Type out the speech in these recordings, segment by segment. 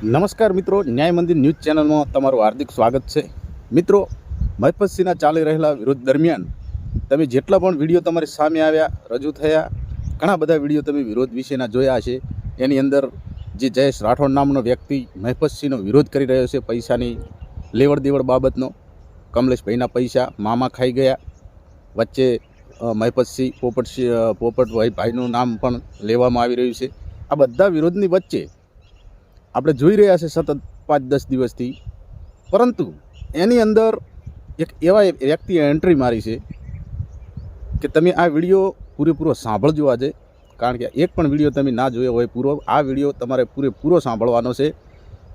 નમસ્કાર મિત્રો, ન્યાય મંદિર ન્યૂઝ ચેનલમાં તમારું હાર્દિક સ્વાગત છે। મિત્રો, મહિપતસિંહના ચાલી રહેલા વિરોધ દરમિયાન તમે જેટલા પણ વિડીયો તમારી સામે આવ્યા રજૂ થયા, ઘણા બધા વિડીયો તમે વિરોધ વિશેના જોયા હશે। એની અંદર જે જયેશ રાઠોડ નામનો વ્યક્તિ મહિપતસિંહનો વિરોધ કરી રહ્યો છે, પૈસાની લેવડ દેવડ બાબતનો। કમલેશભાઈના પૈસા મામા ખાઈ ગયા, વચ્ચે મહિપતસિંહ પોપટભાઈનું નામ પણ લેવામાં આવી રહ્યું છે। આ બધા વિરોધની વચ્ચે આપણે જોઈ રહ્યા છે સતત 5-10 દિવસથી, પરંતુ એની અંદર એક એવા વ્યક્તિએ એન્ટ્રી મારી છે કે તમે આ વિડીયો પૂરેપૂરો સાંભળજો આજે, કારણ કે એક પણ વિડીયો તમે ના જોયો હોય પૂરો, આ વિડીયો તમારે પૂરેપૂરો સાંભળવાનો છે।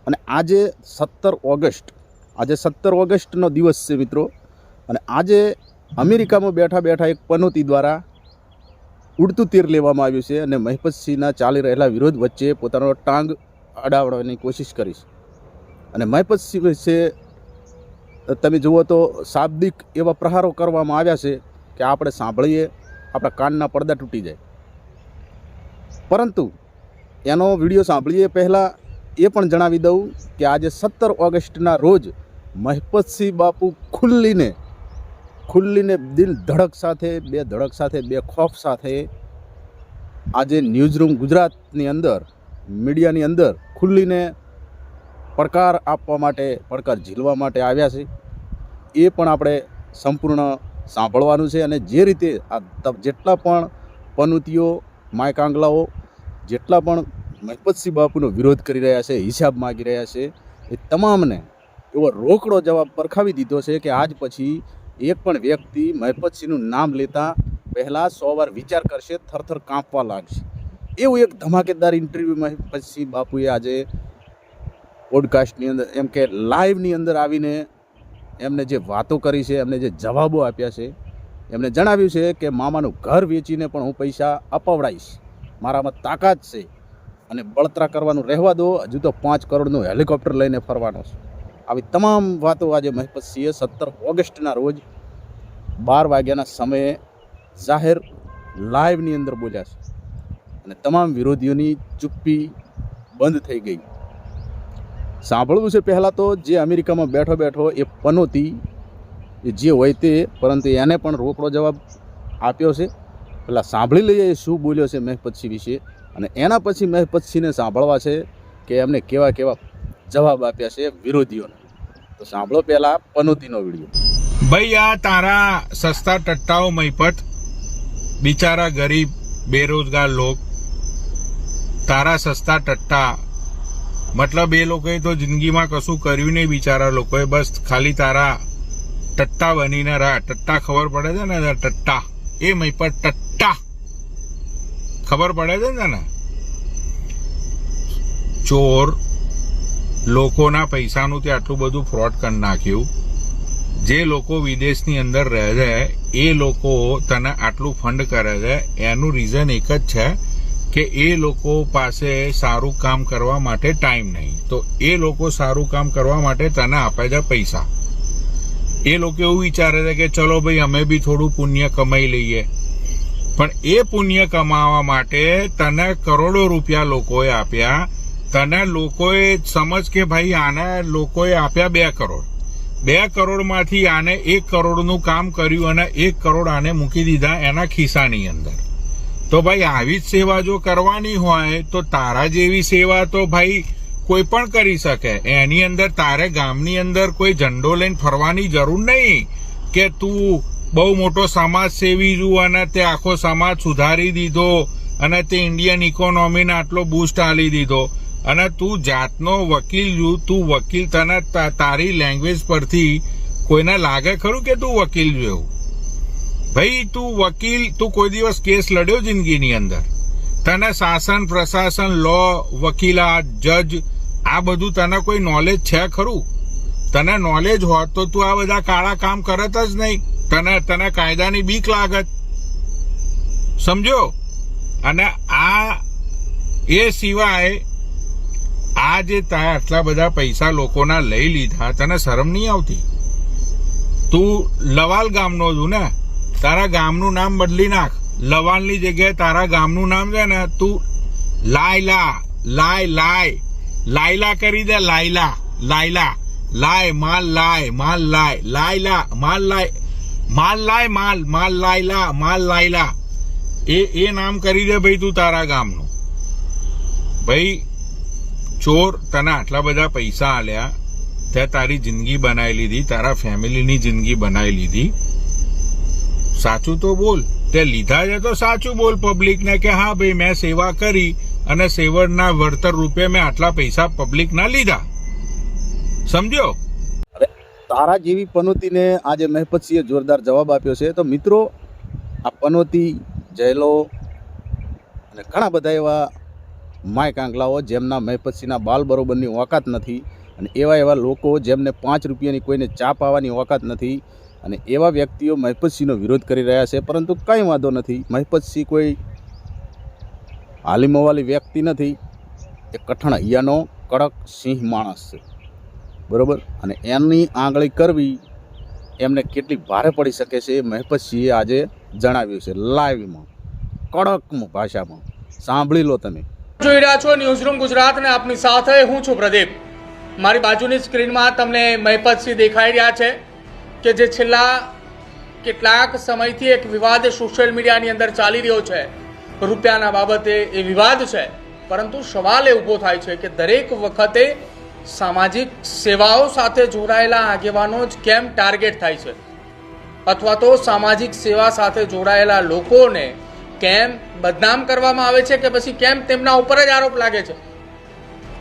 અને આજે 17 ઓગસ્ટનો દિવસ છે મિત્રો, અને આજે અમેરિકામાં બેઠા બેઠા એક પનોતી દ્વારા ઉડતું તીર લેવામાં આવ્યું છે અને મહિપતસિંહના ચાલી રહેલા વિરોધ વચ્ચે પોતાનો ટાંગ અડાવવાની કોશિશ કરીશ। અને મહિપતસિંહ વિશે તમે જુઓ તો શાબ્દિક એવા પ્રહારો કરવામાં આવ્યા છે કે આપણે સાંભળીએ આપણા કાનના પડદા તૂટી જાય। પરંતુ એનો વિડીયો સાંભળીએ પહેલાં એ પણ જણાવી દઉં કે આજે 17 ઓગસ્ટના રોજ મહિપતસિંહ બાપુ ખુલ્લીને દિલ ધડક સાથે, બે ધડક સાથે, બે ખોફ સાથે આજે ન્યૂઝરૂમ ગુજરાતની અંદર, મીડિયાની અંદર ખુલ્લીને પડકાર આપવા માટે, પડકાર ઝીલવા માટે આવ્યા છે। એ પણ આપણે સંપૂર્ણ સાંભળવાનું છે। અને જે રીતે આ જેટલા પણ પનોતીઓ, માયકાંગલાઓ જેટલા પણ મહિપતસિંહ બાપુનો વિરોધ કરી રહ્યા છે, હિસાબ માગી રહ્યા છે, એ તમામને એવો રોકડો જવાબ પરખાવી દીધો છે કે આજ પછી એક પણ વ્યક્તિ મહિપતસિંહનું નામ લેતા પહેલાં 100 વાર વિચાર કરશે, થરથર કાંપવા લાગશે। એવું એક ધમાકેદાર ઇન્ટરવ્યૂ મહિપતસિંહ બાપુએ આજે પોડકાસ્ટની અંદર, એમ કે લાઈવની અંદર આવીને એમને જે વાતો કરી છે, એમને જે જવાબો આપ્યા છે, એમને જણાવ્યું છે કે મામાનું ઘર વેચીને પણ હું પૈસા અપાવડાવીશ, મારામાં તાકાત છે, અને બળતરા કરવાનું રહેવા દો, હજુ તો 5 કરોડનું હેલિકોપ્ટર લઈને ફરવાનો છે। આવી તમામ વાતો આજે મહિપતસિંહે 17 ઓગસ્ટના રોજ 12 વાગ્યાના સમયે જાહેર લાઈવની અંદર બોલ્યા છે, અને તમામ વિરોધીઓની ચુપ્પી બંધ થઈ ગઈ। સાંભળવું છે પહેલાં તો જે અમેરિકામાં બેઠો એ પનોતી જે હોય તે, પરંતુ એને પણ રોકડો જવાબ આપ્યો છે। પહેલાં સાંભળી લઈએ એ શું બોલ્યો છે મહિપતસિંહ વિશે, અને એના પછી મહિપતસિંહને સાંભળવા છે કે એમને કેવા જવાબ આપ્યા છે વિરોધીઓને। તો સાંભળો પહેલાં પનોતીનો વિડીયો। ભાઈ, આ તારા સસ્તા ટટ્ટાઓ મહિપત, બિચારા ગરીબ બેરોજગાર લોક, તારા સસ્તા ટટ્ટા, મતલબ એ લોકોએ તો જિંદગીમાં કશું કર્યું નહીં બિચારા લોકોએ, બસ ખાલી તારા ટટ્ટા બનીને રહ્યા। ટટ્ટા ખબર પડે છે ને? ટટ્ટા એ મહિપત ટટ્ટા ખબર પડે છે ને? ચોર લોકોના પૈસાનું તે આટલું બધું ફ્રોડ કરી નાખ્યું। જે લોકો વિદેશની અંદર રહે છે એ લોકો તને આટલું ફંડ કરે છે, એનું રીઝન એક જ છે કે એ લોકો પાસે સારું કામ કરવા માટે ટાઈમ નહીં, તો એ લોકો સારું કામ કરવા માટે તને આપે છે પૈસા। એ લોકો એવું વિચારે છે કે ચલો ભાઈ અમે બી થોડું પુણ્ય કમાઈ લઈએ, પણ એ પુણ્ય કમાવા માટે તને કરોડો રૂપિયા લોકોએ આપ્યા। તને લોકોએ સમજ કે ભાઈ આને લોકોએ આપ્યા 2 કરોડ, 2 કરોડમાંથી આને 1 કરોડનું કામ કર્યું અને 1 કરોડ આને મૂકી દીધા એના ખિસ્સાની અંદર। તો ભાઈ આવી જ સેવા જો કરવાની હોય તો તારા જેવી સેવા તો ભાઈ કોઈ પણ કરી શકે। એની અંદર તારે ગામની અંદર કોઈ ઝંડો લઈને ફરવાની જરૂર નહીં કે તું બહુ મોટો સમાજ સેવી છું અને તે આખો સમાજ સુધારી દીધો અને તે ઇન્ડિયન ઇકોનોમીને આટલો બૂસ્ટ આલી દીધો, અને તું જાતનો વકીલ છું, તું વકીલ, તને તારી લેંગ્વેજ પરથી કોઈને લાગે ખરું કે તું વકીલ છું? ભાઈ તું વકીલ, તું કોઈ દિવસ કેસ લડ્યો જિંદગીની અંદર? તને શાસન, પ્રશાસન, લો, વકીલાત, જજ, આ બધું તને કોઈ નોલેજ છે ખરું? તને નોલેજ હોત તો તું આ બધા કાળા કામ કરત જ નહીં, તને કાયદાની બીક લાગત, સમજો? અને આ એ સિવાય આ જે તારા આટલા બધા પૈસા લોકોના લઈ લીધા, તને શરમ નહીં આવતી? તું લવાલ ગામનો છું ને, તારા ગામનું નામ બદલી નાખ, લવાલની જગ્યાએ તારા ગામનું નામ છે ને તું લાય લાયલા કરી દે, લાયલા લાયલા લાય માલ લાય માલ લાય લાયલા માલ લાય માલ લાય માલ લાયલા માલ લાયલા એ નામ કરી દે ભાઈ તું તારા ગામનું. ભાઈ ચોર, તને આટલા બધા પૈસા આલ્યા, તે તારી જિંદગી બનાવી લીધી, તારા ફેમિલીની જિંદગી બનાવી લીધી. સાચું તો બોલ, તે લીધા છે તો સાચું બોલ પબ્લિકને કે હા ભાઈ મેં સેવા કરી અને સેવરના વળતર રૂપે મેં આટલા પૈસા પબ્લિકના લીધા. સમજ્યો? તારા જેવી પનોતીને આજે મહેપતસિંહે જોરદાર જવાબ આપ્યો છે. તો મિત્રો, આ પનોતી, જયલો અને ઘણા બધા એવા માય કાંગલાઓ જેમના મહેપતસિંહના બાલ બરોબરની ઓકાત નથી, અને એવા લોકો જેમને 5 રૂપિયાની કોઈને ચા પાવાની ઓકાત નથી, અને એવા વ્યક્તિઓ મહેપતસિંહનો વિરોધ કરી રહ્યા છે. પરંતુ કંઈ વાંધો નથી, મહેપતસિંહ કોઈ હાલીમોવાલી વ્યક્તિ નથી, એ કઠણ હૈયાનો કડક સિંહ માણસ છે, બરાબર. અને એમની આંગળી કરવી એમને કેટલી ભારે પડી શકે છે એ મહેપતસિંહે આજે જણાવ્યું છે લાઈવમાં, કડક ભાષામાં. સાંભળી લો તમે. જોઈ રહ્યા છો ન્યૂઝરૂમ ગુજરાત ને આપની સાથે હું છું પ્રદીપ. મારી બાજુની સ્ક્રીનમાં તમને મહેપતસિંહ દેખાઈ રહ્યા છે કે જે છેલ્લા કેટલાક સમયથી એક વિવાદ સોશિયલ મીડિયાની અંદર ચાલી રહ્યો છે. રૂપિયાના બાબતે એ વિવાદ છે, પરંતુ સવાલ એ ઊભો થાય છે કે દરેક વખતે સામાજિક સેવાઓ સાથે જોડાયેલા આગેવાનો જ કેમ ટાર્ગેટ થાય છે, અથવા તો સામાજિક સેવા સાથે જોડાયેલા લોકોને કેમ બદનામ કરવામાં આવે છે, કે પછી કેમ તેમના ઉપર જ આરોપ લાગે છે.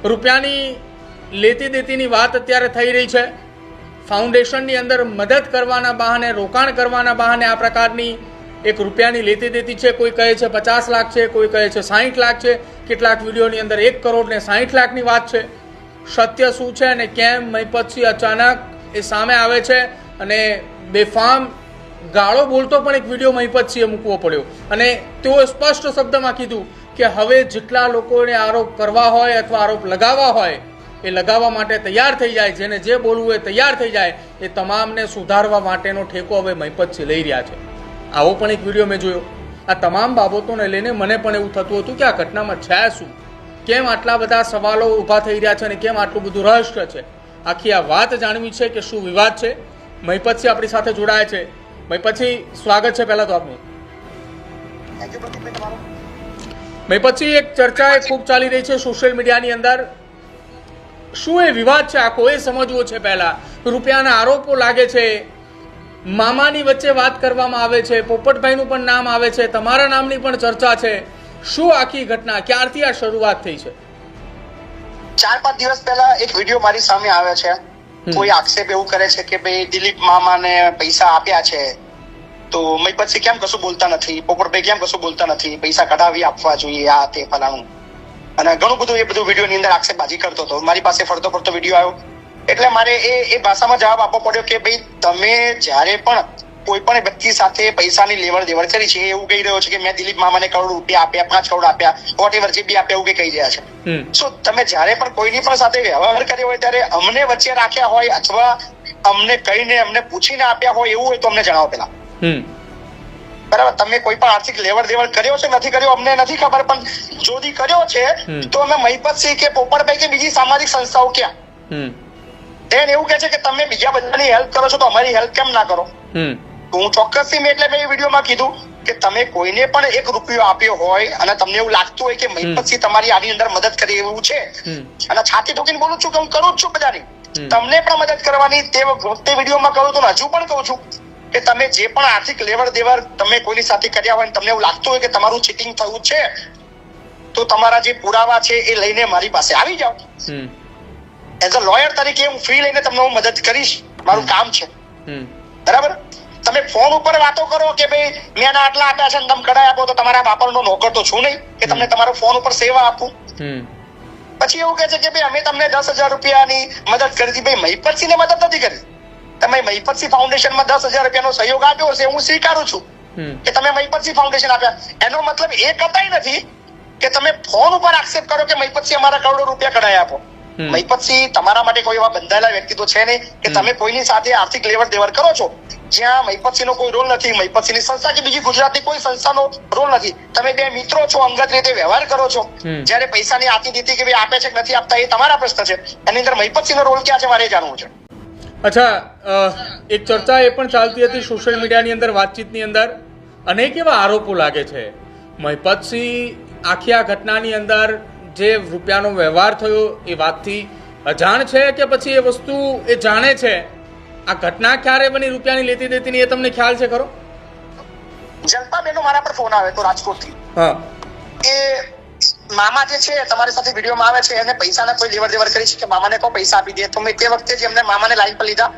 રૂપિયાની લેતી દેતીની વાત અત્યારે થઈ રહી છે. ફાઉન્ડેશનની અંદર મદદ કરવાના બહાને, રોકાણ કરવાના બહાને આ પ્રકારની એક રૂપિયાની લેતી દેતી છે. કોઈ કહે છે 50 લાખ છે, કોઈ કહે છે 60 લાખ છે, કેટલાક વિડીયોની અંદર 1 કરોડ ને 60 લાખની વાત છે. સત્ય શું છે અને કેમ મહેપતસિંહ અચાનક એ સામે આવે છે અને બેફામ ગાળો બોલતો પણ એક વિડીયો મહેપતસિંહે મૂકવો પડ્યો, અને તેઓએ સ્પષ્ટ શબ્દમાં કીધું કે હવે જેટલા લોકોને આરોપ કરવા હોય અથવા આરોપ લગાવવા હોય એ લગાવવા માટે તૈયાર થઈ જાય, જેને જે બોલવું એ તૈયાર થઈ જાય, એ તમામને સુધારવા માટેનો ઠેકો હવે મહેપતસિંહ લઈ રહ્યા છે. આવો પણ એક વિડીયો મેં જોયો. આ તમામ બાબતોને લઈને મને પણ એવું થતું હતું કે આ ઘટનામાં છે શું, કેમ આટલા બધા સવાલો ઊભા થઈ રહ્યા છે અને કેમ આટલું બધું રહસ્ય છે. આખી આ વાત જાણવી છે કે શું વિવાદ છે. મહેપતસિંહ આપણી સાથે જોડાયા છે. મહેપતસિંહ, સ્વાગત છે પહેલા તો આપનું. મહેપતસિંહ, એક ચર્ચા ખૂબ ચાલી રહી છે સોશિયલ મીડિયાની અંદર. શું એ વિવાદ છે આખો એ સમજવો છે પહેલા. રૂપિયાના આરોપો લાગે છે, મામાની વચ્ચે વાત કરવામાં આવે છે, પોપટભાઈનું પણ નામ આવે છે, તમારા નામની પણ ચર્ચા છે. શું આખી ઘટના, ક્યારથી આ શરૂઆત થઈ છે? 4-5 દિવસ પહેલા એક વિડીયો મારી સામે આવે છે. કોઈ આક્ષેપ એવું કરે છે કે ભાઈ દિલીપ મામાને પૈસા આપ્યા છે, તો મહેપતસિંહ કેમ કશું બોલતા નથી, પોપટભાઈ કેમ કશું બોલતા નથી, પૈસા કઢાવી આપવા જોઈએ, આ તે ફલાણું. અને ઘણું બધું એ બધું વિડીયોની અંદર આક્ષેપબાજી કરતો હતો. મારી પાસે ફરતો ફરતો વિડીયો આવ્યો, એટલે મારે એ ભાષામાં જવાબ આપવો પડ્યો કે ભાઈ તમે જ્યારે પણ કોઈ પણ વ્યક્તિ સાથે પૈસાની લેવડ દેવડ કરી છે, એવું કહી રહ્યો છે કે મેં દિલીપ મામાને કરોડ રૂપિયા આપ્યા, 5 કરોડ આપ્યા, વોટેવર જે બી આપ્યા, એવું કહી રહ્યા છે. સો તમે જ્યારે પણ કોઈની પણ સાથે વ્યવહાર કર્યો હોય ત્યારે અમને વચ્ચે રાખ્યા હોય અથવા અમને કહીને અમને પૂછીને આપ્યા હોય એવું હોય તો અમને જણાવો પેલા. બરાબર, તમે કોઈ પણ આર્થિક લેવડ દેવડ કર્યો છે નથી કર્યો અમને નથી ખબર, પણ જોદી કર્યો છે તો અમે મહેપતસિંહ કે પોપટભાઈ કે બીજી સામાજિક સંસ્થાઓ ક્યાં? તેન એવું કહે છે કે તમે બીજા બધાની હેલ્પ કરો છો તો અમારી હેલ્પ કેમ ના કરો? હું ચોક્કસથી મેં એટલે મેં વિડીયોમાં કીધું કે તમે કોઈને પણ 1 રૂપિયો આપ્યો હોય અને તમને એવું લાગતું હોય કે મહેપતસિંહ તમારી આની અંદર મદદ કરી એવું છે, અને છાતી ઠોકીને બોલું છું કે હું કરું જ છું બધાની, તમને પણ મદદ કરવાની તે વિડીયોમાં કહું તો હજુ પણ કહું છું કે તમે જે પણ આર્થિક લેવડ દેવડ તમે કોઈની સાથે કર્યા હોય, તમને એવું લાગતું હોય કે તમારું ચીટિંગ થયું છે, તો તમારા જે પુરાવા છે એ લઈને મારી પાસે આવી જાઓ. એઝ અ લોયર તરીકે હું ફી લઈને તમને હું મદદ કરીશ, મારું કામ છે. બરાબર, તમે ફોન ઉપર વાતો કરો કે ભાઈ મેં આટલા આપ્યા છે તમે કઢાઈ આપો, તો તમારા બાપાનો નોકર તો છું નહીં કે તમને તમારો ફોન ઉપર સેવા આપું. પછી એવું કહે છે કે ભાઈ અમે તમને 10,000 રૂપિયાની મદદ કરી હતી. ભાઈ મહેપતસિંહને મદદ નથી કરી, તમે મહેપતસિંહ ફાઉન્ડેશનમાં 10,000 રૂપિયાનો સહયોગ આપ્યો છે, હું સ્વીકારું છું કે તમે મહેપતસિંહ ફાઉન્ડેશન આપ્યા. એનો મતલબ એ કતાઈ નથી કે તમે ફોન ઉપર આક્ષેપ કરો કે મહેપતસિંહ અમારા કરોડો રૂપિયા કઢાઈ આપો. મહિપતસિંહ તમારા માટે કોઈ એવા બંધાયેલા વ્યક્તિત્વ છે નહીં કે તમે કોઈની સાથે આર્થિક લેવડ દેવડ કરો છો જ્યાં મહિપતસિંહનો કોઈ રોલ નથી, મહિપતસિંહની સંસ્થા કે બીજી ગુજરાતની કોઈ સંસ્થાનો રોલ નથી. તમે બે મિત્રો છો, અંગત રીતે વ્યવહાર કરો છો. જ્યારે પૈસાની આતિથ્ય કે ભાઈ આપે છે કે નથી આપતા એ તમારા પ્રશ્ન છે. એની અંદર મહિપતસિંહનો રોલ ક્યાં છે મારે જાણવું છે. અચ્છા, એક ચર્ચા એ પણ ચાલતી હતી સોશિયલ મીડિયાની અંદર, વાતચીતની અંદર અનેક એવા આરોપો લાગે છે મહિપતસિંહ આખી આ ઘટનાની અંદર જે રૂપિયાનો વ્યવહાર થયો એ વાતથી અજાણ છે કે પછી એ વસ્તુ એ જાણે છે? આ ઘટના ક્યારે બની રૂપિયાની લેતી દેતીની એ તમને ખ્યાલ છે ખરો? જનતાબેનનો મારા પર ફોન આવે તો રાજકોટથી, હા, એ મામા જે છે તમારી સાથે વિડીયોમાં આવે છે એને પૈસાના કોઈ લેવડ દેવડ કરી છે કે મામાને કોઈ પૈસા આપી દે. તો મેં તે વખતે જ એમને મામાને લાઈન પર લીધા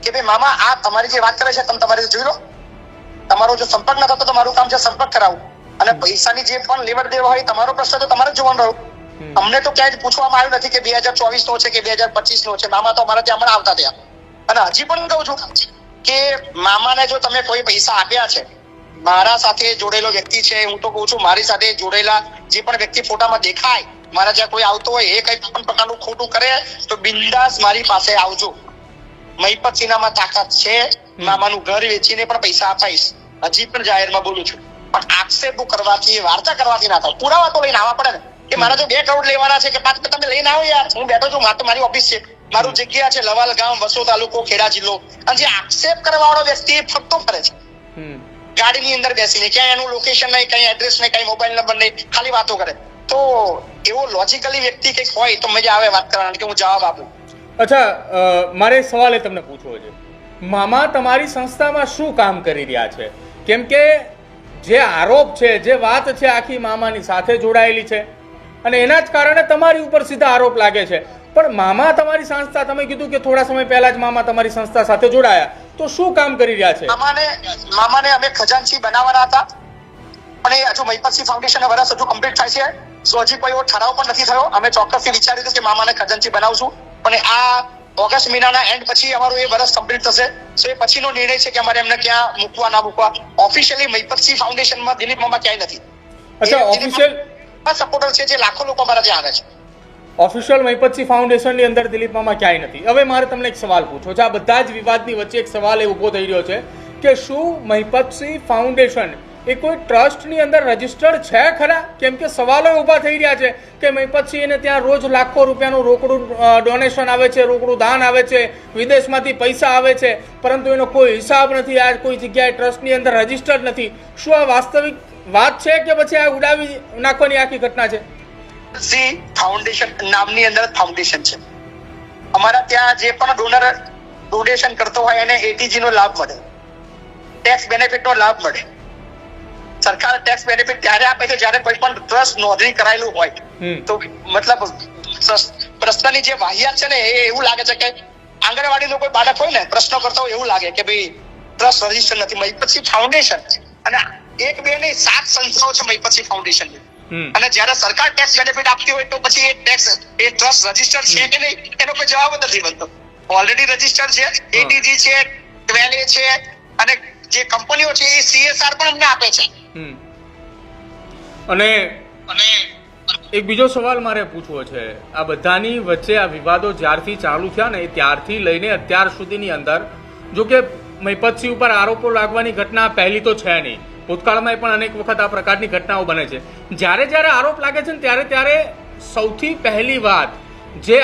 કે ભાઈ મામા આ તમારી જે વાત કરે છે તમે તમારી જોઈ લો, તમારો જો સંપર્ક ન થતો તો મારું કામ છે સંપર્ક કરાવવું, અને પૈસાની જે પણ લેવડ દેવડ હોય તમારો પ્રશ્ન તો તમારે જ જોવાનું રહ્યું. અમને તો ક્યાંય પૂછવામાં આવ્યું નથી કે 2024 નો છે કે 2025 નો છે. મામા તો અમારા ત્યાં હમણાં આવતા થયા. અને હજી પણ કહું છું કે મામાને જો તમે કોઈ પૈસા આપ્યા છે, મારા સાથે જોડેલો વ્યક્તિ છે, હું તો કહું છું મારી સાથે જોડેલા જે પણ વ્યક્તિ ફોટામાં દેખાય, મારા જ્યાં કોઈ આવતો હોય એ કઈ પણ પ્રકારનું ખોટું કરે તો બિંદાસ મારી પાસે આવજો. મહિપતસિંહનામાં તાકાત છે, મામાનું ઘર વેચીને પણ પૈસા અપાઈશ. હજી પણ જાહેરમાં બોલું છું. પણ આક્ષેપો કરવાથી, વાર્તા કરવાથી ના થાય. પુરાવા તો લઈને આવવા પડે ને કે મારા જો 2 કરોડ લેવાના છે કે 5, તમે લઈને આવો યાર. હું બેઠો છું, મારી ઓફિસ છે, મારું જગ્યા છે લવાલ ગામ, વસો તાલુકો, ખેડા જિલ્લો. અને જે આક્ષેપ કરવા વાળો વ્યક્તિ એ ફરતો ફરે છે ગાડીની અંદર બેસીને, ક્યાંય એનું લોકેશન નહીં, કઈ એડ્રેસ નહીં, કઈ મોબાઈલ નંબર નહીં, ખાલી વાતો કરે. તો એવો લોજિકલી વ્યક્તિ કંઈક હોય તો મજા આવે વાત કરવાની કે હું જવાબ આપું. અચ્છા, મારે એક સવાલ એ તમને પૂછવો છે. મામા તમારી સંસ્થામાં શું કામ કરી રહ્યા છે? કેમ કે જે આરોપ છે, જે વાત છે, આખી મામાની સાથે જોડાયેલી છે અને એના જ કારણે તમારી ઉપર સીધા આરોપ લાગે છે. પણ મામા તમારી સંસ્થા, તમે કીધું કે થોડા સમય પહેલા જ મામા તમારી સંસ્થા સાથે જોડાયા, તો શું કામ કરી રહ્યા છે? મામાને અમે ખજાનચી બનાવવાના હતા, પણ એ હજુ મહિપતસિંહ ફાઉન્ડેશન વર્ષ હજુ કમ્પ્લીટ થાય છે, તો હજી કોઈ એવો ઠરાવ પણ નથી થયો. અમે ચોક્કસથી વિચાર્યું હતું કે મામાને ખજાનચી બનાવશું, પણ આ ઓગસ્ટ મહિનાના એન્ડ પછી અમારું એ વર્ષ કમ્પ્લીટ થશે. તો એ પછીનો નિર્ણય છે કે અમારે એમને ક્યાં મૂકવા ના મૂકવા. ઓફિશિયલી મહિપતસિંહ ફાઉન્ડેશનમાં દિલીપ મામા ક્યાંય નથી. અચ્છા, ઓફિશિયલ સપોર્ટર છે જે લાખો લોકો અમારા ત્યાં આવે છે. ઓફિશિયલ મહિપતસિંહ ફાઉન્ડેશનની અંદર દિલીપ મામા ક્યાંય નથી. હવે મારે તમને એક સવાલ પૂછવો છે. આ બધા જ વિવાદની વચ્ચે એક સવાલ એ ઊભો થઈ રહ્યો છે કે શું મહિપતસિંહ ફાઉન્ડેશન એ કોઈ ટ્રસ્ટની અંદર રજિસ્ટર્ડ છે ખરા? કેમ કે સવાલો ઊભા થઈ રહ્યા છે કે મહિપતસિંહને ત્યાં રોજ લાખો રૂપિયાનું રોકડું ડોનેશન આવે છે, રોકડું દાન આવે છે, વિદેશમાંથી પૈસા આવે છે, પરંતુ એનો કોઈ હિસાબ નથી, આ કોઈ જગ્યાએ ટ્રસ્ટની અંદર રજિસ્ટર્ડ નથી. શું આ વાસ્તવિક વાત છે કે પછી આ ઉડાવી નાખવાની આખી ઘટના છે? ફાઉન્ડેશન નામની અંદર ફાઉન્ડેશન છે. અમારા ત્યાં જે પણ ડોનર ડોનેશન કરતો હોય એને એટીજી નો લાભ મળે, ટેક્સ બેનિફિટ નો લાભ મળે. સરકાર ટેક્સ બેનિફિટ ત્યારે આપે છે જ્યારે કોઈ પણ ટ્રસ્ટ નોંધણી કરાયેલું હોય. તો મતલબ પ્રશ્નની જે વાહિયાત છે ને એ એવું લાગે છે કે આંગણવાડીનું કોઈ બાળક હોય ને પ્રશ્ન કરતો હોય એવું લાગે કે ભાઈ ટ્રસ્ટ રજીસ્ટર નથી. મહિપતસિંહ ફાઉન્ડેશન અને 1, 2 નહીં 7 સંસ્થાઓ છે મહિપતસિંહ ફાઉન્ડેશન. અને જ્યારે સરકાર ટેક્સ બેનિફિટ આપતી હોય તો પછી એ ટ્રસ્ટ રજીસ્ટર છે કે નહીં એનો કોઈ જવાબ જ નથી બનતો. ઓલરેડી રજીસ્ટર છે, એટીજી છે, 12A છે, અને જે કંપનીઓ છે એ CSR પણ અમને આપે છે. અને એક બીજો સવાલ મારે પૂછવો છે. આ બધાની વચ્ચે આ વિવાદો જ્યારથી ચાલુ થયા ને ત્યારથી લઈને અત્યાર સુધીની અંદર, જો કે મહિપતસિંહ ઉપર આરોપો લાગવાની ઘટના પહેલી તો છે નહીં, ભૂતકાળમાં પણ અનેક વખત આ પ્રકારની ઘટનાઓ બને છે. જ્યારે જ્યારે આરોપ લાગે છે ને ત્યારે સૌથી પહેલી વાત જે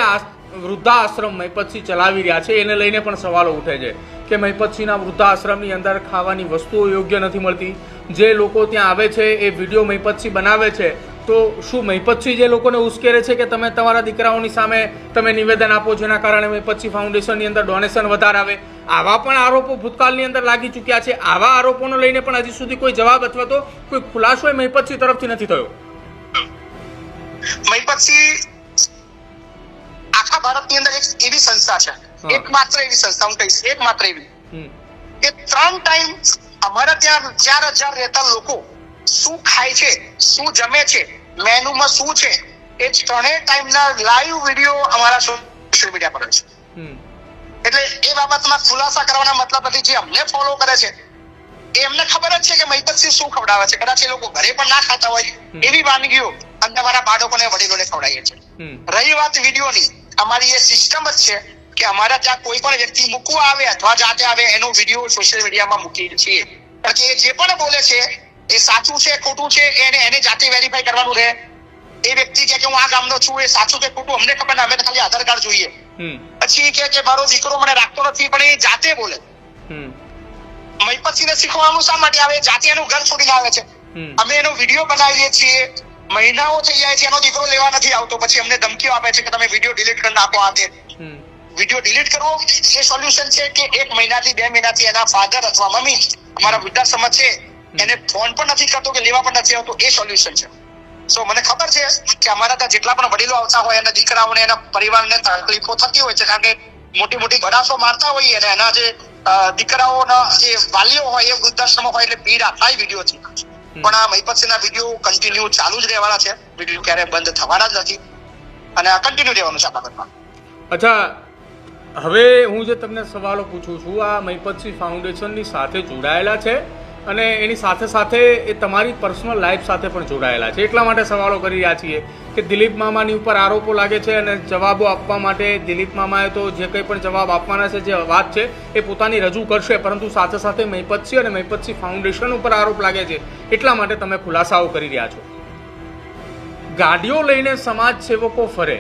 વૃદ્ધાશ્રમ મહિપતસિંહ ચલાવી રહ્યા છે એને લઈને પણ સવાલો ઉઠે છે કે મહિપતસિંહના વૃદ્ધાશ્રમની અંદર ખાવાની વસ્તુઓ યોગ્ય નથી મળતી. જે લોકો ત્યાં આવે છે એ વિડીયો મહિપતસિંહ બનાવે છે, તો શું મહિપતસિંહ જે લોકોને ઉશ્કેરે છે કે તમે તમારા દીકરાઓની સામે તમે નિવેદન આપો જેના કારણે મહિપતસિંહ ફાઉન્ડેશનની અંદર ડોનેશન વધારે આવે? આવા પણ આરોપો ભૂતકાળની અંદર લાગી ચૂક્યા છે. આવા આરોપોને લઈને પણ હજી સુધી કોઈ જવાબ અથવા તો કોઈ ખુલાસો મહિપતસિંહ તરફથી નથી થયો. મહિપતસિંહ આખા ભારતની અંદર એક એવી સંસ્થા છે, એકમાત્ર એવી સંસ્થા, હું કહીશ એકમાત્ર એવી કે 3 ટાઈમ અમારા ત્યાં 4000 રહેતા લોકો શું ખાય છે, શું જમે છે, મેનુમાં શું છે, એ 3 ટાઈમના લાઈવ વિડીયો અમારા સોશિયલ મીડિયા પર છે. એટલે એ બાબતમાં ખુલાસા કરવાના મતલબ નથી. જે અમને ફોલો કરે છે એમને ખબર જ છે કે મહિપતસિંહ શું ખવડાવે છે. કદાચ એ લોકો ઘરે પણ ના ખાતા હોય એવી વાનગીઓ અને અમારા બાળકોને વડીલોને ખવડાવીએ છીએ. રહી વાત વિડીયોની, અમારી એ સિસ્ટમ જ છે કે અમારા ત્યાં કોઈ પણ વ્યક્તિ મૂકવા આવે અથવા જાતે આવે એનો વિડીયો સોશિયલ મીડિયામાં મૂકીએ છીએ, કારણ કે એ જે પણ બોલે છે એ સાચું છે ખોટું છે એને જાતે વેરીફાઈ કરવાનું રહે. એ વ્યક્તિ કે હું આ ગામનો છું, એ સાચું કે ખોટું અમને ખબર ના, અમે ખાલી આધાર કાર્ડ જોઈએ. પછી કે મારો દીકરો મને રાખતો નથી, પણ એ જાતે બોલે. મહિપતસિંહને શીખવાનું શા માટે આવે? જાતે એનું ઘર છોડીને આવે છે. અમે એનો વિડીયો બનાવીએ છીએ, મહિનાઓ થઈ જાય છે, એનો દીકરો લેવા નથી આવતો, પછી અમને ધમકીઓ આપે છે કે તમે વિડીયો ડિલીટ કરી નાખો. આ તે વિડીયો ડિલીટ કરવો એ સોલ્યુશન છે કે 1 મહિનાથી 2 મહિનાથી એના ફાધર અથવા મમ્મી, અમારા વૃદ્ધા સમાજ છે, એને ફોન પણ નથી કરતો કે લેવા પણ નથી આવતો, એ સોલ્યુશન છે. સો મને ખબર છે કે અમારા ત્યાં જેટલા પણ વડીલો આવતા હોય એના દીકરાઓને એના પરિવારને તકલીફો થતી હોય છે, કારણ કે મોટી મોટી ભડાસો મારતા હોઈએ અને એના જે દીકરાઓના જે વાલીઓ હોય એ વૃદ્ધાશ્રમ હોય એટલે પીડા થાય વિડીયોથી. પણ આ મહિપતસિંહના વિડીયો કન્ટિન્યુ ચાલુ જ રહેવાના છે, વિડીયો ક્યારે બંધ થવાના જ નથી અને આ કન્ટિન્યુ રહેવાનું છે આ બાબતમાં. અચ્છા, હવે હું જે તમને સવાલો પૂછું છું, આ મહિપતસિંહ ફાઉન્ડેશનની સાથે જોડાયેલા છે અને એની સાથે સાથે એ તમારી પર્સનલ લાઈફ સાથે પણ જોડાયેલા છે, એટલા માટે સવાલો કરી રહ્યા છીએ કે દિલીપ મામાની ઉપર આરોપો લાગે છે અને જવાબો આપવા માટે દિલીપ મામાએ તો જે કંઈ પણ જવાબ આપવાના છે, જે વાત છે એ પોતાની રજૂ કરશે, પરંતુ સાથે સાથે મહિપતસિંહ અને મહિપતસિંહ ફાઉન્ડેશન ઉપર આરોપ લાગે છે, એટલા માટે તમે ખુલાસાઓ કરી રહ્યા છો. ગાડીઓ લઈને સમાજ સેવકો ફરે,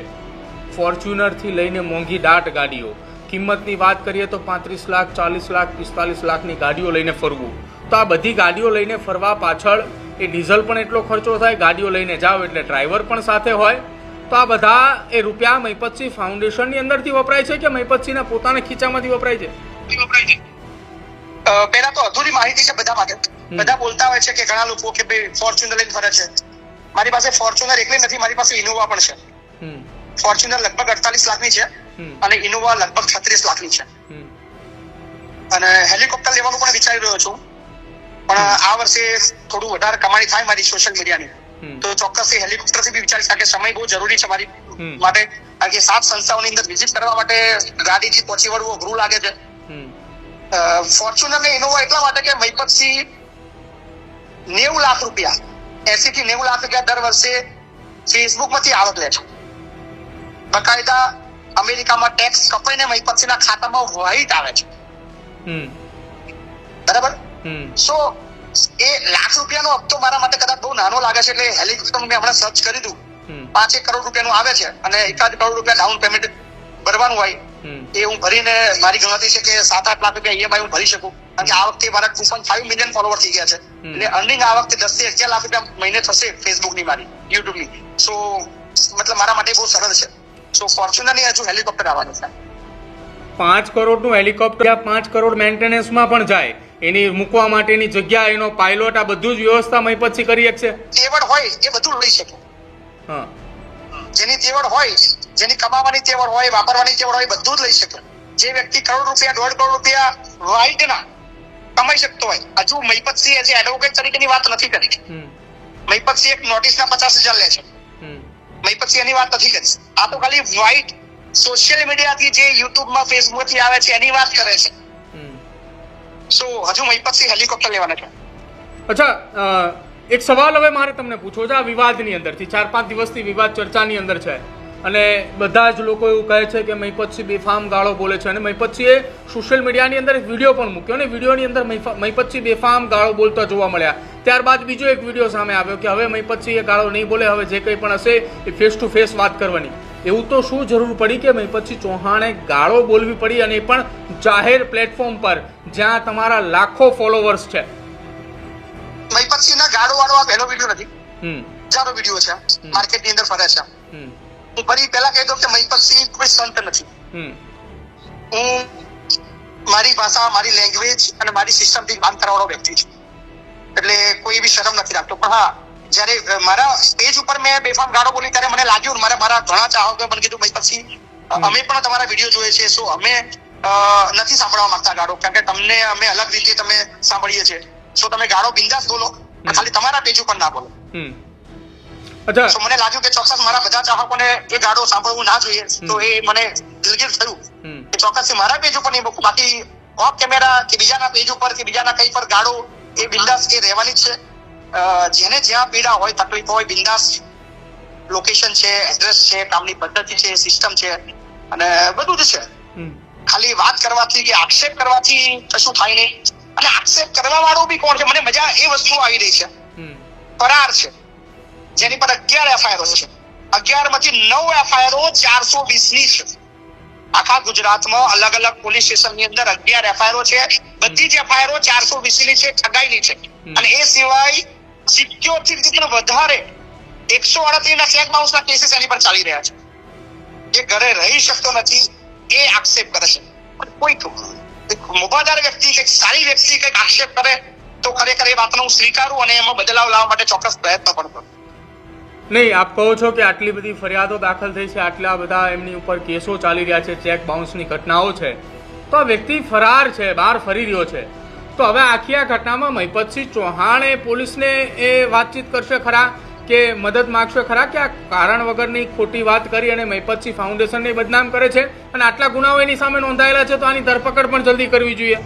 ફોર્ચ્યુનરથી લઈને મોંઘી દાટ ગાડીઓ, કિંમતની વાત કરીએ તો 35 લાખ 40 લાખ 45 લાખની ગાડીઓ લઈને ફરવું. તો આ બધી ગાડીઓ લઈને ફરવા પાછળ એ ડીઝલ પણ એટલો ખર્ચો થાય, ગાડીઓ લઈને જાઓ એટલે ડ્રાઈવર પણ સાથે હોય. તો આ બધા એ રૂપિયા મહિપતસિંહ ફાઉન્ડેશનની અંદરથી વપરાય છે કે મહિપતસિંહના પોતાના ખીચામાંથી વપરાય છે? પહેલા તો અધૂરી માહિતી છે બધા માટે. બધા બોલતા હોય છે કે ઘણા લોકો કે ભાઈ ફોર્ચ્યુનર લઈને ફરે છે. મારી પાસે ફોર્ચ્યુનર એકલી નથી, મારી પાસે ઇનોવા પણ છે. ફોર્ચ્યુનર લગભગ 48 લાખની છે અને ઇનોવા લગભગ 36 લાખની છે. અને હેલિકોપ્ટર લેવાનું પણ વિચારી રહ્યો છું, પણ આ વર્ષે થોડું વધારે કમાણી થાય મારી સોશિયલ મીડિયાની, તો ચોક્કસ એ હેલિકોપ્ટર થી બી વિચારી શકે. સમય બહુ જરૂરી છે મારી માટે, કારણ કે 7 સંસ્થાઓની અંદર વિઝિટ કરવા માટે ગાડીથી પહોંચી વળવું અઘરું લાગે છે. ફોર્ચ્યુનર ને ઇનોવા એટલા માટે કે મહિપતસિંહ 90 લાખ રૂપિયા, 80 થી 90 લાખ રૂપિયા દર વર્ષે ફેસબુક માંથી આવક લે છે. બકાયદા અમેરિકામાં ટેક્સ કપાઈને મહિપતસિંહના ખાતામાં વ્હાઈટ આવે છે. બરાબર? સો એ લાખ રૂપિયાનો હપ્તો મારા માટે કદાચ બહુ નાનો લાગે છે, એટલે હેલિકોપ્ટર મેં હમણાં સર્ચ કરી દઉં, 5-1 કરોડ રૂપિયાનું આવે છે અને 1 કરોડ રૂપિયા ડાઉન પેમેન્ટ ભરવાનું હોય. એ હું ભરીને મારી ગણતરી છે કે 7-8 લાખ રૂપિયા EMI હું ભરી શકું, કારણ કે આ વખતે મારા 2.5 મિલિયન ફોલોવર થઈ ગયા છે, એટલે અર્નિંગ આ વખતે 10 થી 11 લાખ રૂપિયા મહિને થશે ફેસબુકની, મારી યુટ્યુબની. સો મતલબ મારા માટે બહુ સરળ છે. સો ફોર્ચ્યુનરની હજુ હેલિકોપ્ટર આવવાનું છે. 5 કરોડનું હેલિકોપ્ટર 5 કરોડ મેન્ટેનન્સમાં પણ જાય, એની મૂકવા માટેની જગ્યા, એનો પાયલોટ, આ બધું જ વ્યવસ્થા મહિપતસિંહ કરી શકશે. તેવડ હોય એ બધું લઈ શકે. જેની તેવડ હોય, જેની કમાવાની તેવડ હોય, વાપરવાની તેવડ હોય, બધું જ લઈ શકે. જે વ્યક્તિ કરોડ રૂપિયા 1.5 કરોડ રૂપિયા વાઇટ ના કમાઈ શકતો હોય, હજુ મહિપતસિંહ એઝ એડવોકેટ તરીકેની વાત નથી કરી. મહિપતસિંહ એક નોટિસના 50,000 લે છે. મહિપતસિંહ એની વાત નથી કરી. આ તો ખાલી વાઇટ સોશિયલ મીડિયાથી જે યુટ્યુબમાં ફેસબુકથી આવે છે એની વાત કરે છે. સો હજુ મહિપતસિંહ હેલિકોપ્ટર લેવાના છે. અચ્છા, એક સવાલ હવે મારે તમને પૂછવો છે. આ વિવાદની અંદરથી 4-5 દિવસથી વિવાદ ચર્ચાની અંદર છે અને બધા જ લોકો એવું કહે છે કે મહિપતસિંહ બેફામ ગાળો બોલે છે, અને મહિપતસિંહે સોશિયલ મીડિયાની અંદર એક વિડીયો પણ મૂક્યો અને વિડીયોની અંદર મહિપતસિંહ બેફામ ગાળો બોલતા જોવા મળ્યા. ત્યારબાદ બીજો એક વિડીયો સામે આવ્યો કે હવે મહિપતસિંહ ગાળો નહીં બોલે, હવે જે કંઈ પણ હશે એ ફેસ ટુ ફેસ વાત કરવાની. એવું તો શું જરૂર પડી કે મહિપતસિંહ ચૌહાણે ગાળો બોલવી પડી, અને એ પણ જાહેર પ્લેટફોર્મ પર જ્યાં તમારા લાખો ફોલોવર્સ છે? મહિપતસિંહના ગાળો વાળો આ પહેલો વિડીયો નથી, હજારો વિડીયો છે, માર્કેટની અંદર ફરે છે. હું ફરી પહેલા કહી દઉં કે મહિપતસિંહ કોઈ સંત નથી. હું મારી ભાષા, મારી લેંગ્વેજ અને મારી સિસ્ટમથી કામ કરવાનો વ્યક્તિ છું, એટલે કોઈ એવી શરમ નથી રાખતો. પણ હા, જયારે મારા પેજ ઉપર મેં બેફામ ગાળો બોલી ત્યારે મને લાગ્યું, મારા ઘણા ચાહકોએ મને કીધું મહિપતસિંહ અમે પણ તમારા વિડીયો જોઈએ છે, સો અમે નથી સાંભળવા માંગતા ગાળો, કારણ કે તમને અમે અલગ રીતે તમે સાંભળીએ છીએ, સો તમે ગાળો બિંદાસ બોલો, ખાલી તમારા પેજ ઉપર ના બોલો. તો મને લાગ્યું કે ચોક્કસ મારા બધા ચાહકોને એ ગાળો સાંભળવું ના જોઈએ, તો એ મને દિલગીર થયું કે ચોક્કસ મારા પેજ ઉપર નહીં મૂકું, બાકી ઓફ કેમેરા કે બીજાના પેજ ઉપર કે બીજાના કઈ પર ગાળો એ બિંદાસ એ રહેવાની જ છે. જેને જ્યાં પીડા હોય, તકલીફ હોય, બિંદાસ લોકેશન છે, એડ્રેસ છે, કામની પદ્ધતિ છે, સિસ્ટમ છે અને બધું જ છે. ખાલી વાત કરવાથી કે આક્ષેપ કરવાથી કશું થાય નહીં. અને આક્ષેપ કરવા વાળો બી કોણ છે? મને મજા એ વસ્તુ આવી રહી છે, ફરાર છે, જેની પર 11 એફઆઈઆર છે. 11 માંથી 9 એફઆઈઆર 420 ની છે. આખા ગુજરાતમાં અલગ અલગ પોલીસ સ્ટેશન ની અંદર 11 એફઆઈઆર છે. બધી જ એફઆઈઆર 420 ની છે, ઠગાઈની છે. અને એ સિવાય 77 થી વધારે 138 ના ચેક બાઉન્સ ના કેસીસ એની પર ચાલી રહ્યા છે. જે ઘરે રહી શકતો નથી એ આક્ષેપ કરે છે. કોઈ મોભાદાર વ્યક્તિ કે સારી વ્યક્તિ કંઈક આક્ષેપ કરે તો ખરેખર એ વાતનો હું સ્વીકારું અને એમાં બદલાવ લાવવા માટે ચોક્કસ પ્રયત્ન પણ કરું. નહીં, આપ કહો છો કે આટલી બધી ફરિયાદો દાખલ થઈ છે, આટલા બધા એમની ઉપર કેસો ચાલી રહ્યા છે, ચેક બાઉન્સની ઘટનાઓ છે, તો આ વ્યક્તિ ફરાર છે, બહાર ફરી રહ્યો છે. તો હવે આખી આ ઘટનામાં મહિપતસિંહ ચૌહાણે પોલીસને એ વાતચીત કરશે ખરા કે મદદ માંગશે ખરા કે આ કારણ વગરની ખોટી વાત કરી અને મહિપતસિંહ ફાઉન્ડેશનને બદનામ કરે છે અને આટલા ગુનાઓ એની સામે નોંધાયેલા છે, તો આની ધરપકડ પણ જલ્દી કરવી જોઈએ.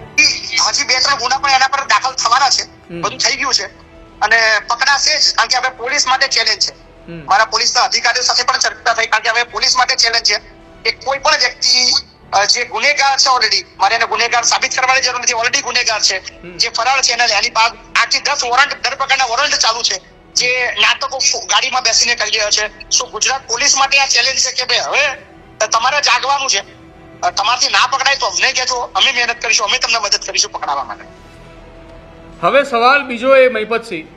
હજી 2-3 ગુના પણ એના પર દાખલ થવાના છે. બધું થઈ ગયું છે અને પકડાશે જ. કારણ કે હવે પોલીસ માટે ચેલેન્જ છે. મારા પોલીસના અધિકારીઓ સાથે પણ ચર્ચા થઈ. કારણ કે હવે પોલીસ માટે ચેલેન્જ છે કે કોઈ પણ વ્યક્તિ જે ગુનેગાર છે, ઓલરેડી મારે એને ગુનેગાર સાબિત કરવાની જરૂર નથી, ઓલરેડી ગુનેગાર છે, જે ફરાર છે, એની પાસે 8 થી 10 વોરંટ, ધરપકડના વોરંટ ચાલુ છે, જે નાટકો ગાડીમાં બેસીને કરી રહ્યા છે. શું ગુજરાત પોલીસ માટે આ ચેલેન્જ છે કે ભાઈ હવે તમારે જાગવાનું છે, તમારાથી ના પકડાય તો અમને કહેજો, અમે મહેનત કરીશું, અમે તમને મદદ કરીશું પકડાવવા માટે. હવે સવાલ બીજો એ મહિપતસિંહ,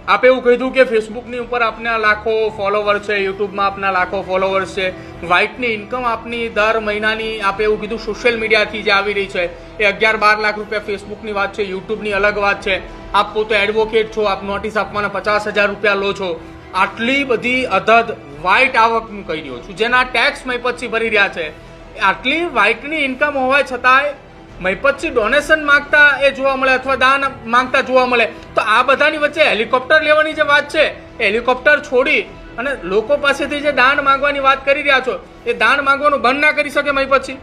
આપે એવું કીધું કે ફેસબુકની ઉપર આપના લાખો ફોલોવર છે, યુટ્યુબમાં આપના લાખો ફોલોવર્સ છે, વ્હાઇટની ઇન્કમ આપની દર મહિનાની આપે એવું કીધું સોશિયલ મીડિયાથી જે આવી રહી છે એ 11-12 લાખ રૂપિયા ફેસબુકની વાત છે, યુટ્યુબની અલગ વાત છે. આપ પોતે એડવોકેટ છો, આપ નોટિસ આપવાના 50,000 રૂપિયા લો છો. આટલી બધી અધધ વ્હાઇટ આવક હું કહી રહ્યો છું, જેના ટેક્સ મહિપતસિંહ ભરી રહ્યા છે. આટલી વ્હાઇટની ઇન્કમ હોવા છતાંય મહિપતસિંહ ડોનેશન માંગતા એ જોવા મળે અથવા દાન માંગતા જોવા મળે. તો આ બધાની વચ્ચે હેલિકોપ્ટર લેવાની જે વાત છે, એ હેલિકોપ્ટર છોડી અને લોકો પાસેથી જે દાન માંગવાની વાત કરી રહ્યા છો, એ દાન માંગવાનું બંધ ના કરી શકે મહિપતસિંહ?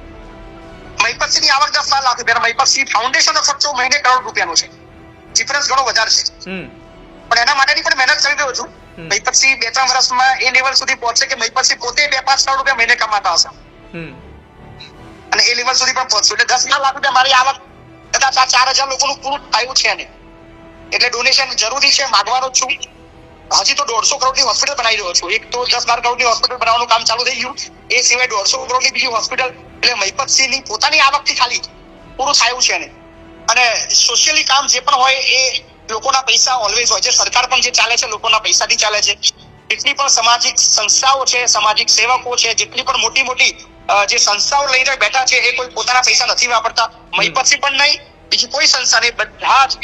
મહિપતસિંહની આવક 10 લાખ રૂપિયા, મહિપતસિંહ ફાઉન્ડેશનનો ખર્ચો મહિને કરોડ રૂપિયાનો છે. ડિફરન્સ ઘણો વધારે છે. પણ એના માટેની પણ મહેનત કરી રહ્યો છું. મહિપતસિંહ 2-3 વર્ષમાં એ લેવલ સુધી પહોંચશે કે મહિપતસિંહ પોતે 2-5 કરોડ રૂપિયા મહિને કમાતા હશે અને એ લેવલ સુધી પણ પહોંચશું. એટલે 10 લાખ રૂપિયા મારી આવક કદાચ આ 4,000 લોકોનું પૂરું થયું છે નહીં. એટલે ડોનેશન જરૂરી છે, માંગવાનો જ છું. હજી તો 150 કરોડની હોસ્પિટલ બનાવી રહ્યો છું. એક તો 10-12 કરોડની હોસ્પિટલ બનાવવાનું કામ ચાલુ થઈ ગયું, એ સિવાય 150 કરોડની બીજી હોસ્પિટલ. એટલે મહિપતસિંહની પોતાની આવકથી ખાલી પૂરું થયું છે નહીં. અને સોશિયલી કામ જે પણ હોય એ લોકોના પૈસા ઓલવેઝ હોય છે. સરકાર પણ જે ચાલે છે લોકોના પૈસાથી ચાલે છે. જેટલી પણ સામાજિક સંસ્થાઓ છે, સામાજિક સેવકો છે, જેટલી પણ મોટી મોટી જે સંસ્થાઓ લઈને બેઠા છે, એ કોઈ પોતાના પૈસા નથી વાપરતા. મહિપતસિંહ પણ નહીં, બીજી કોઈ સંસ્થા નહીં, બધા જ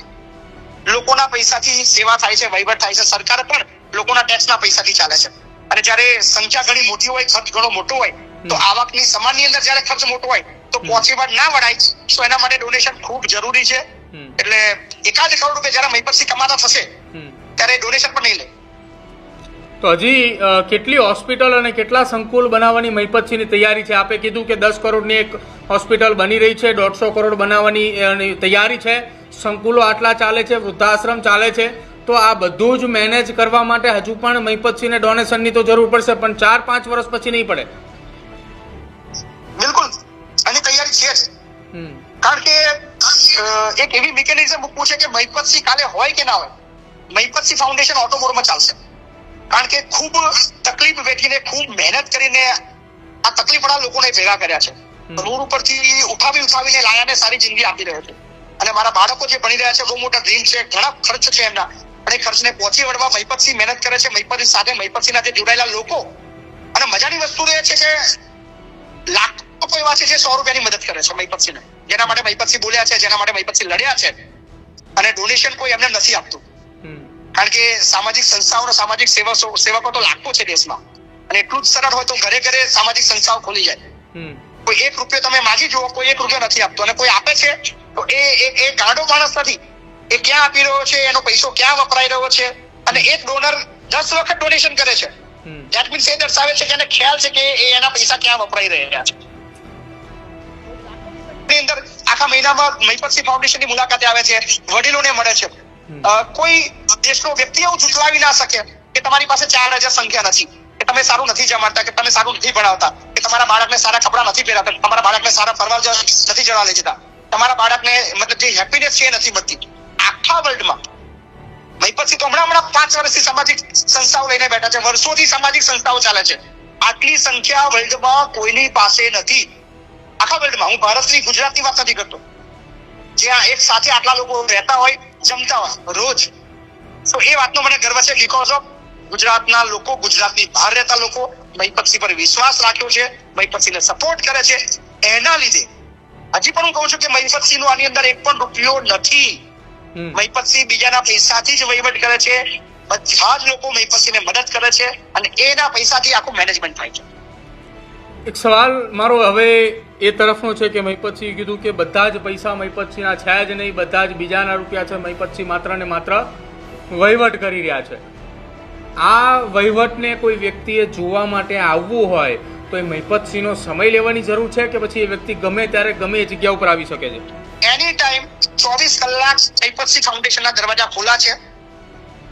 લોકોના પૈસાથી સેવા થાય છે, વહીવટ થાય છે. સરકાર પણ લોકોના ટેક્સના પૈસાથી ચાલે છે. અને જ્યારે સંખ્યા ઘણી મોટી હોય, ખર્ચ ઘણો મોટો હોય, તો આવકની સમાનની અંદર જ્યારે ખર્ચ મોટો હોય તો પહોંચી વળ ના વળાય. તો એના માટે ડોનેશન ખૂબ જરૂરી છે. એટલે 1,000 કરોડ રૂપિયા જ્યારે મહિપતસિંહ કમાતા થશે ત્યારે ડોનેશન પણ નહીં લે. તો હજી કેટલી હોસ્પિટલ અને કેટલા સંકુલ બનાવવાની મહિપતસિંહની તૈયારી છે? આપે કીધું કે 10 કરોડની એક હોસ્પિટલ બની રહી છે, 150 કરોડ બનાવવાની તૈયારી છે, સંકુલો આટલા ચાલે છે, વૃદ્ધાશ્રમ ચાલે છે. તો આ બધું જ મેનેજ કરવા માટે હજુ પણ મહિપતસિંહને ડોનેશનની તો જરૂર પડશે, પણ 4-5 વર્ષ પછી નહીં પડે. બિલકુલ આની તૈયારી છે જ. કારણ કે એક એવી મિકેનિઝમ મૂકવું છે કે મહિપતસિંહ કાલે હોય કે ના હોય, મહિપતસિંહ ફાઉન્ડેશન ઓટો મોડમાં ચાલશે. કારણ કે ખૂબ તકલીફ વેઠીને, ખૂબ મહેનત કરીને આ તકલીફવાળા લોકોને ભેગા કર્યા છે. રોડ ઉપરથી ઉઠાવીને લાયાને સારી જિંદગી આપી રહ્યો છે. અને મારા બાળકો જે ભણી રહ્યા છે, બહુ મોટા ડ્રીમ છે, ઘણા ખર્ચ છે એમના, અને ખર્ચને પહોંચી વળવા મહિપતસિંહ મહેનત કરે છે. મહિપતસિંહ સાથે મહિપતસિંહના જે જોડાયેલા લોકો. અને મજાની વસ્તુ એ છે કે લાખો એવા છે જે 100 રૂપિયાની મદદ કરે છે મહિપતસિંહને, જેના માટે મહિપતસિંહ બોલ્યા છે, જેના માટે મહિપતસિંહ લડ્યા છે. અને ડોનેશન કોઈ એમને નથી આપતું. કારણ કે સામાજિક સંસ્થાઓ, સામાજિક સેવકો તો લાખો છે દેશમાં. અને એટલું જ સરળ હોય તો ઘરે ઘરે સામાજિક સંસ્થાઓ ખોલી જાય. કોઈ 1 રૂપિયો તમે માગી જુઓ, કોઈ 1 રૂપિયો નથી આપતો. અને કોઈ આપે છે તો એ ગાંડો માણસ નથી. એ ક્યાં આપી રહ્યો છે, એનો પૈસો ક્યાં વપરાઈ રહ્યો છે. અને એક ડોનર 10 વખત ડોનેશન કરે છે. ધેટ મીન્સ એ દર્શાવે છે કે એને ખ્યાલ છે કે એના પૈસા ક્યાં વપરાઈ રહ્યા છે. અંદર આખા મહિનામાં મહિપતસિંહ ફાઉન્ડેશનની મુલાકાતે આવે છે, વડીલોને મળે છે. કોઈ દેશનો વ્યક્તિ એવું જુટલાવી ના શકે કે તમારી પાસે 4,000 સંખ્યા નથી, કે તમે સારું નથી જમાડતા, કે તમે સારું નથી ભણાવતા, કે તમારા બાળકને સારા કપડા નથી પહેરાતા, તમારા બાળકને સારા ફરવા નથી જવા લઈ જતા, તમારા બાળકને મતલબ જે હેપીનેસ છે એ નથી મળતી આખા વર્લ્ડમાં. મહિપતસિંહ તો હમણાં 5 વર્ષથી સામાજિક સંસ્થાઓ લઈને બેઠા છે, વર્ષોથી સામાજિક સંસ્થાઓ ચાલે છે. આટલી સંખ્યા વર્લ્ડમાં કોઈની પાસે નથી, આખા વર્લ્ડમાં. હું ભારતની, ગુજરાતની વાત નથી કરતો, જ્યાં એક સાથે આટલા લોકો રહેતા હોય, જમતા હોય રોજ. તો એ વાતનો મને ગર્વ છે, બીકોઝ ઓફ ગુજરાતના લોકો, ગુજરાતની બહાર રહેતા લોકો મહિપતસિંહ પર વિશ્વાસ રાખ્યો છે, મહિપતસિંહને સપોર્ટ કરે છે. એના લીધે હજી પણ હું કહું છું કે મહિપતસિંહનો આની અંદર એક પણ રૂપિયો નથી. મહિપતસિંહ બીજાના પૈસાથી જ વહીવટ કરે છે, બધા જ લોકો મહિપતસિંહને મદદ કરે છે અને એના પૈસાથી આખું મેનેજમેન્ટ થાય છે. એક સવાલ મારો હવે એ તરફનો છે કે મહિપતસિંહે કીધું કે બધા જ પૈસા મહિપતસિંહના છે જ નહીં, બધા જ બીજાના રૂપિયા છે, મહિપતસિંહ માત્ર ને માત્ર વહીવટ કરી રહ્યા છે. આ વહીવટને કોઈ વ્યક્તિએ જોવા માટે આવવું હોય તો એ મહિપતસિંહનો સમય લેવાની જરૂર છે કે પછી એ વ્યક્તિ ગમે ત્યારે ગમે એ જગ્યા ઉપર આવી શકે છે? એની ટાઈમ 24 કલાક મહિપતસિંહ ફાઉન્ડેશનના દરવાજા ખુલ્લા છે.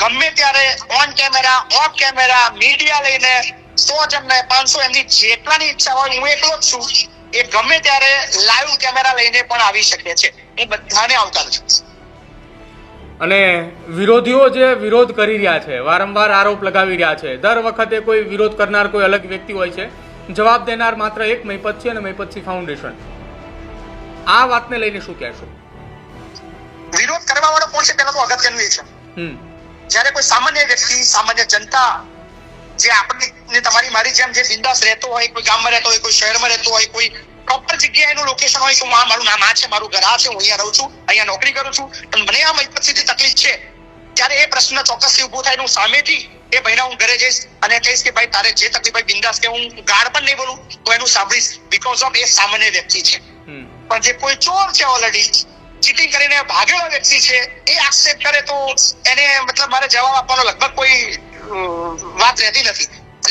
ગમે ત્યારે on camera, of camera, media લઈને 100 જણને 500 એમની જેટલાની ઈચ્છા હોય, હું એકલો જ છું, એ ગમે ત્યારે લાઈવ કેમેરા લઈને પણ આવી શકે છે. એ બધાને આવકારું છું. અને વિરોધીઓ જે વિરોધ કરી રહ્યા છે, વારંવાર આરોપ લગાવી રહ્યા છે, દર વખતે કોઈ વિરોધ કરનાર કોઈ અલગ વ્યક્તિ હોય છે, જવાબ દેનાર માત્ર એક મહિપતસિંહ અને મહિપતસિંહ ફાઉન્ડેશન. આ વાતને લઈને શું કહેશો? વિરોધ કરવા વાળો કોણ છે પેલા તો અગત્યનું એ છે. જ્યારે કોઈ સામાન્ય વ્યક્તિ, સામાન્ય જનતા જે આપણને તમારી મારી જેમ જે બિંદાસ રહેતો હોય, કોઈ ગામમાં રહેતો હોય, કોઈ શહેરમાં રહેતો હોય, કોઈ પ્રોપર જગ્યાએ એનું લોકેશન હોય કે મારું નામ આ છે, મારું ઘર આ છે, હું અહીંયા રહું છું, અહીંયા નોકરી કરું છું, પણ મને આ મહિપતસિંહથી તકલીફ છે, ત્યારે એ પ્રશ્ન ચોક્કસથી ઉભો થાય. હું સામેથી એ ભાઈના હું ઘરે જઈશ અને કહીશ કે ભાઈ તારે જે તકલીફ હોય બિંદાસ, કે હું ગાળ પણ નહીં બોલું તો એનું સાંભળીશ, બીકોઝ ઓફ એ સામાન્ય વ્યક્તિ છે. પણ જે કોઈ ચોર છે, ઓલરેડી ચીટિંગ કરીને ભાગેલો વ્યક્તિ છે, એ એક્સેપ્ટ કરે તો એને મતલબ મારે જવાબ આપવાનો લગભગ કોઈ વાત રહેતી નથી.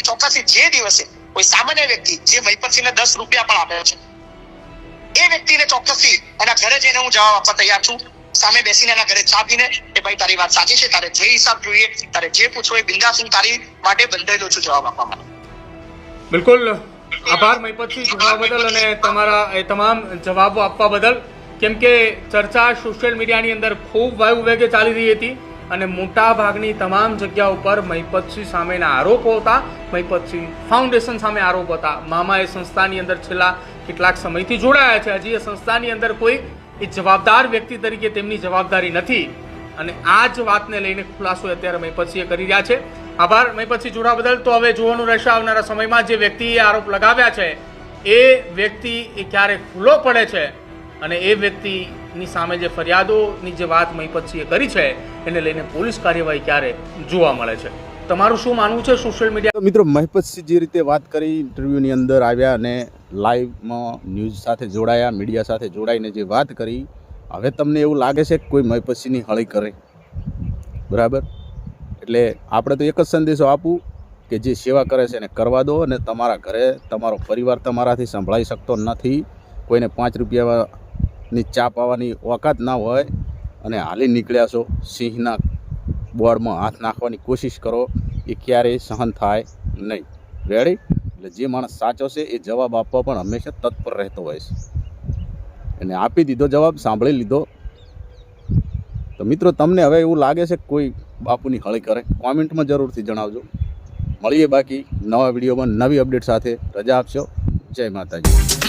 ચોક્કસથી જે દિવસે કોઈ સામાન્ય વ્યક્તિ જે મહિપતસિંહને 10 રૂપિયા પણ આપે છે, એ વ્યક્તિને ચોક્કસથી એના ઘરે જઈને હું જવાબ આપવા તૈયાર છું. સામે બેસીને એના ઘરે ચા પીને કે ભાઈ તારી વાત સાચી છે, તારે જે હિસાબ જોઈએ, તારે જે પૂછવું એ બિંદાસ, હું તારી માટે બંધાયેલો છું જવાબ આપવા માટે. બિલકુલ આભાર મહિપતસિંહ જોવા બદલ અને તમારા એ તમામ જવાબો આપવા બદલ. કેમ કે ચર્ચા સોશિયલ મીડિયાની અંદર ખૂબ વાયુ વેગે ચાલી રહી હતી અને મોટા ભાગની તમામ જગ્યા ઉપર મહિપતસિંહ સામેના આરોપો હતા, મહિપતસિંહ ફાઉન્ડેશન સામે આરોપ હતા. મામા એ સંસ્થાની અંદર છેલ્લા કેટલાક સમયથી જોડાયા છે, હજી એ સંસ્થાની અંદર કોઈ એ જવાબદાર વ્યક્તિ તરીકે તેમની જવાબદારી નથી અને આ જ વાતને લઈને ખુલાસો અત્યારે મહિપતસિંહે કરી રહ્યા છે. આભાર મહિપતસિંહ જોડા બદલ. તો હવે જોવાનું રહેશે આવનારા સમયમાં જે વ્યક્તિએ આરોપ લગાવ્યા છે એ વ્યક્તિ એ ક્યારે ખુલ્લો પડે છે અને એ વ્યક્તિની સામે જે ફરિયાદોની જે વાત મહિપતસિંહે કરી છે એને લઈને પોલીસ કાર્યવાહી ક્યારે જોવા મળે છે? તમારું શું માનવું છે સોશિયલ મીડિયા? મિત્રો, મહિપતસિંહ જે રીતે વાત કરી, ઇન્ટરવ્યૂની અંદર આવ્યા અને લાઈવમાં ન્યૂઝ સાથે જોડાયા, મીડિયા સાથે જોડાઈને જે વાત કરી, હવે તમને એવું લાગે છે કે કોઈ મહિપતસિંહની હળી કરે? બરાબર. એટલે આપણે તો એક જ સંદેશો આપું કે જે સેવા કરે છે એને કરવા દો અને તમારા ઘરે તમારો પરિવાર તમારાથી સંભળાઈ શકતો નથી. કોઈને 5 રૂપિયાની ચા પાવાની ઓકાત ના હોય અને હાલી નીકળ્યા છો, સિંહના બોર્ડમાં હાથ નાખવાની કોશિશ કરો, એ ક્યારેય સહન થાય નહીં. રેડી? એટલે જે માણસ સાચો છે એ જવાબ આપવા પણ હંમેશા તત્પર રહેતો હોય છે. એને આપી દીધો જવાબ, સાંભળી લીધો. તો મિત્રો, તમને હવે એવું લાગે છે કે કોઈ બાપુની હળી કરે? કોમેન્ટમાં જરૂરથી જણાવજો. મળીએ બાકી નવા વિડીયોમાં નવી અપડેટ સાથે. રજા આપશો. જય માતાજી.